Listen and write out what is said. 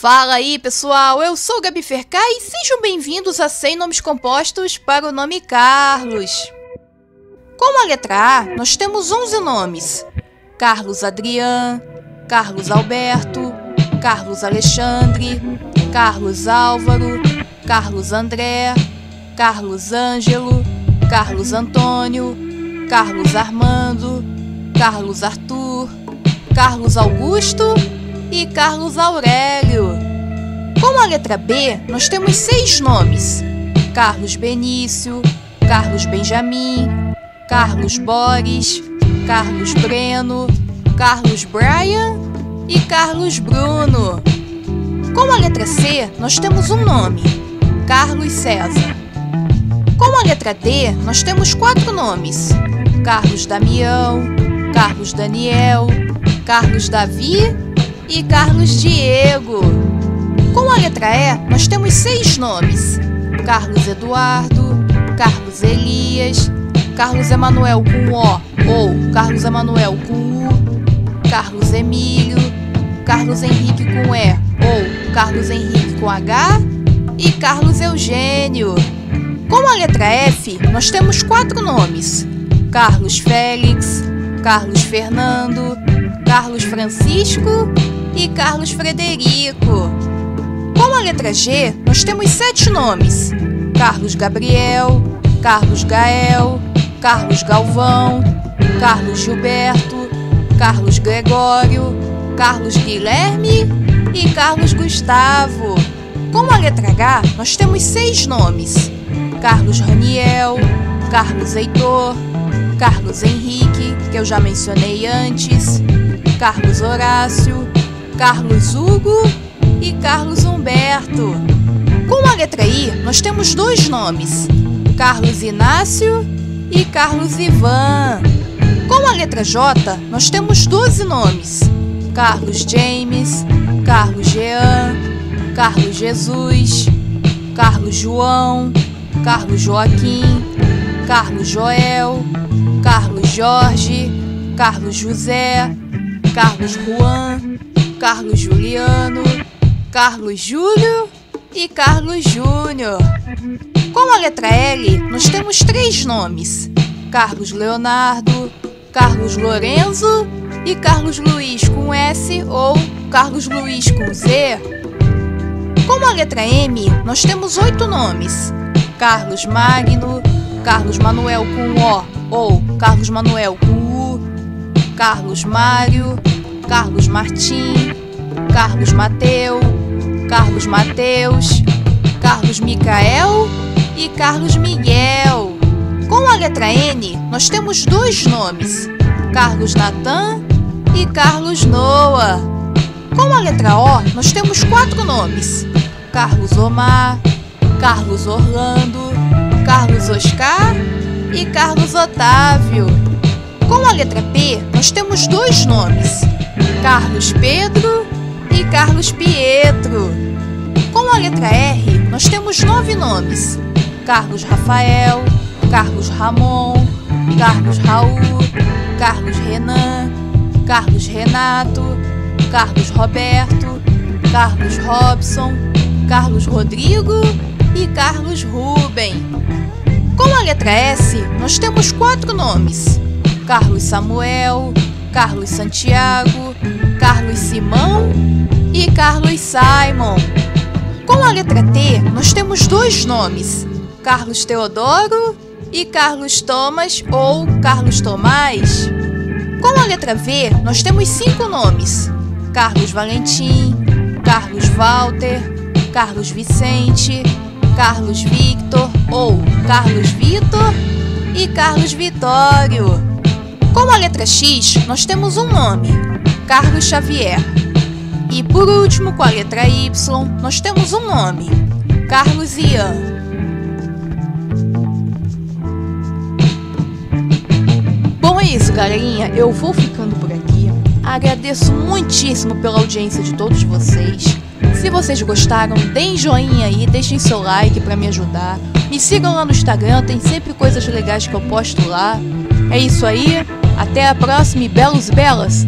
Fala aí pessoal, eu sou o Gabi Fercai e sejam bem-vindos a 100 nomes compostos para o nome Carlos. Com a letra A, nós temos 11 nomes: Carlos Adrian, Carlos Alberto, Carlos Alexandre, Carlos Álvaro, Carlos André, Carlos Ângelo, Carlos Antônio, Carlos Armando, Carlos Arthur, Carlos Augusto e Carlos Aurélio. Com a letra B, nós temos 6 nomes: Carlos Benício, Carlos Benjamin, Carlos Boris, Carlos Breno, Carlos Brian e Carlos Bruno. Com a letra C, nós temos um nome: Carlos César. Com a letra D, nós temos 4 nomes: Carlos Damião, Carlos Daniel, Carlos Davi e Carlos Diego. Com a letra E, nós temos 6 nomes: Carlos Eduardo, Carlos Elias, Carlos Emanuel com O ou Carlos Emanuel com U, Carlos Emílio, Carlos Henrique com E ou Carlos Henrique com H e Carlos Eugênio. Com a letra F, nós temos 4 nomes: Carlos Félix, Carlos Fernando, Carlos Francisco e Carlos Frederico. Com a letra G, nós temos 7 nomes: Carlos Gabriel, Carlos Gael, Carlos Galvão, Carlos Gilberto, Carlos Gregório, Carlos Guilherme e Carlos Gustavo. Com a letra H, nós temos 6 nomes: Carlos Raniel, Carlos Heitor, Carlos Henrique, que eu já mencionei antes, Carlos Horácio, Carlos Hugo e Carlos Humberto. Com a letra I, nós temos 2 nomes: Carlos Inácio e Carlos Ivan. Com a letra J, nós temos 12 nomes: Carlos James, Carlos Jean, Carlos Jesus, Carlos João, Carlos Joaquim, Carlos Joel, Carlos Jorge, Carlos José, Carlos Juan, Carlos Juliano, Carlos Júlio e Carlos Júnior. Com a letra L, nós temos 3 nomes: Carlos Leonardo, Carlos Lorenzo e Carlos Luiz com S ou Carlos Luiz com Z. Com a letra M, nós temos 8 nomes: Carlos Magno, Carlos Manuel com O ou Carlos Manuel com U, Carlos Mário, Carlos Martim, Carlos Mateu, Carlos Mateus, Carlos Micael e Carlos Miguel. Com a letra N, nós temos 2 nomes: Carlos Natan e Carlos Noah. Com a letra O, nós temos 4 nomes: Carlos Omar, Carlos Orlando, Carlos Oscar e Carlos Otávio. Com a letra P, nós temos 2 nomes: Carlos Pedro e Carlos Pietro. Com a letra R, nós temos 9 nomes: Carlos Rafael, Carlos Ramon, Carlos Raul, Carlos Renan, Carlos Renato, Carlos Roberto, Carlos Robson, Carlos Rodrigo e Carlos Ruben. Com a letra S, nós temos 4 nomes: Carlos Samuel, Carlos Santiago, Carlos Simão e Carlos Simon. Com a letra T, nós temos 2 nomes: Carlos Teodoro e Carlos Thomas ou Carlos Tomás. Com a letra V, nós temos 5 nomes: Carlos Valentim, Carlos Walter, Carlos Vicente, Carlos Victor ou Carlos Vitor e Carlos Vitório. Com a letra X, nós temos um nome: Carlos Xavier. E por último, com a letra Y, nós temos um nome: Carlos Ian. Bom, é isso, galerinha. Eu vou ficando por aqui. Agradeço muitíssimo pela audiência de todos vocês. Se vocês gostaram, deem joinha aí, deixem seu like pra me ajudar. Me sigam lá no Instagram, tem sempre coisas legais que eu posto lá. É isso aí, até a próxima e belos e belas!